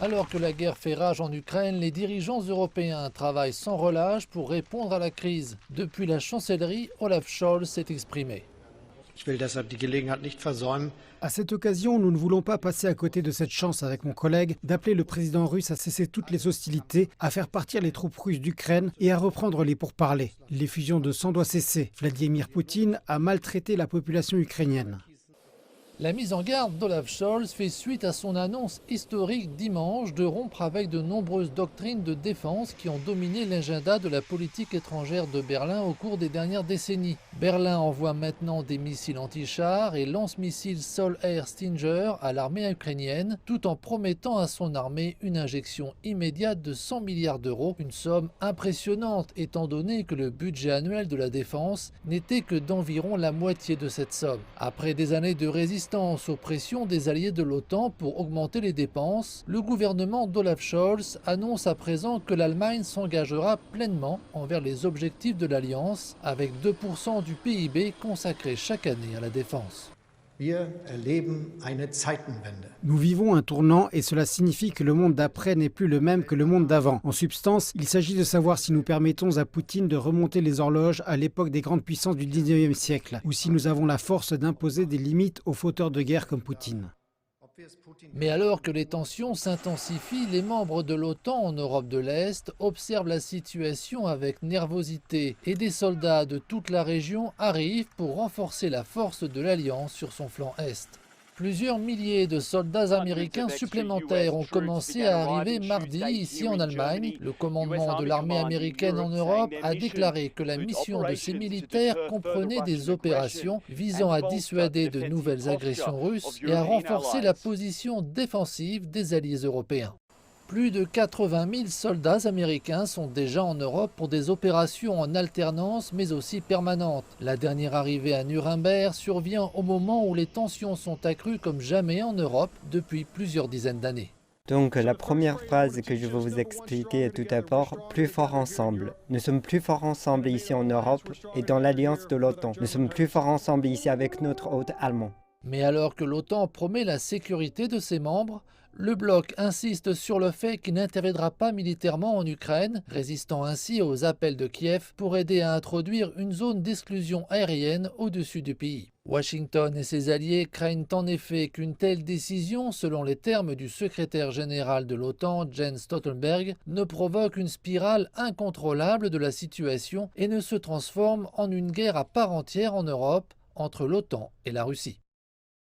Alors que la guerre fait rage en Ukraine, les dirigeants européens travaillent sans relâche pour répondre à la crise. Depuis la chancellerie, Olaf Scholz s'est exprimé. Ich will deshalb die Gelegenheit nicht versäumen. À cette occasion, nous ne voulons pas passer à côté de cette chance avec mon collègue d'appeler le président russe à cesser toutes les hostilités, à faire partir les troupes russes d'Ukraine et à reprendre les pourparlers. L'effusion de sang doit cesser. Vladimir Poutine a maltraité la population ukrainienne. La mise en garde d'Olaf Scholz fait suite à son annonce historique dimanche de rompre avec de nombreuses doctrines de défense qui ont dominé l'agenda de la politique étrangère de Berlin au cours des dernières décennies. Berlin envoie maintenant des missiles anti-chars et lance-missiles Sol-Air Stinger à l'armée ukrainienne, tout en promettant à son armée une injection immédiate de 100 milliards d'euros, une somme impressionnante étant donné que le budget annuel de la défense n'était que d'environ la moitié de cette somme. Après des années de résistance aux pressions des alliés de l'OTAN pour augmenter les dépenses, le gouvernement d'Olaf Scholz annonce à présent que l'Allemagne s'engagera pleinement envers les objectifs de l'Alliance, avec 2% du PIB consacré chaque année à la défense. Wir erleben eine Zeitenwende. Nous vivons un tournant et cela signifie que le monde d'après n'est plus le même que le monde d'avant. En substance, il s'agit de savoir si nous permettons à Poutine de remonter les horloges à l'époque des grandes puissances du 19e siècle, ou si nous avons la force d'imposer des limites aux fauteurs de guerre comme Poutine. Mais alors que les tensions s'intensifient, les membres de l'OTAN en Europe de l'Est observent la situation avec nervosité et des soldats de toute la région arrivent pour renforcer la force de l'Alliance sur son flanc Est. Plusieurs milliers de soldats américains supplémentaires ont commencé à arriver mardi ici en Allemagne. Le commandement de l'armée américaine en Europe a déclaré que la mission de ces militaires comprenait des opérations visant à dissuader de nouvelles agressions russes et à renforcer la position défensive des alliés européens. Plus de 80 000 soldats américains sont déjà en Europe pour des opérations en alternance mais aussi permanentes. La dernière arrivée à Nuremberg survient au moment où les tensions sont accrues comme jamais en Europe depuis plusieurs dizaines d'années. Donc la première phrase que je veux vous expliquer est tout d'abord plus forts ensemble. Nous sommes plus forts ensemble ici en Europe et dans l'alliance de l'OTAN. Nous sommes plus forts ensemble ici avec notre hôte allemand. Mais alors que l'OTAN promet la sécurité de ses membres, le bloc insiste sur le fait qu'il n'interviendra pas militairement en Ukraine, résistant ainsi aux appels de Kiev pour aider à introduire une zone d'exclusion aérienne au-dessus du pays. Washington et ses alliés craignent en effet qu'une telle décision, selon les termes du secrétaire général de l'OTAN, Jens Stoltenberg, ne provoque une spirale incontrôlable de la situation et ne se transforme en une guerre à part entière en Europe entre l'OTAN et la Russie.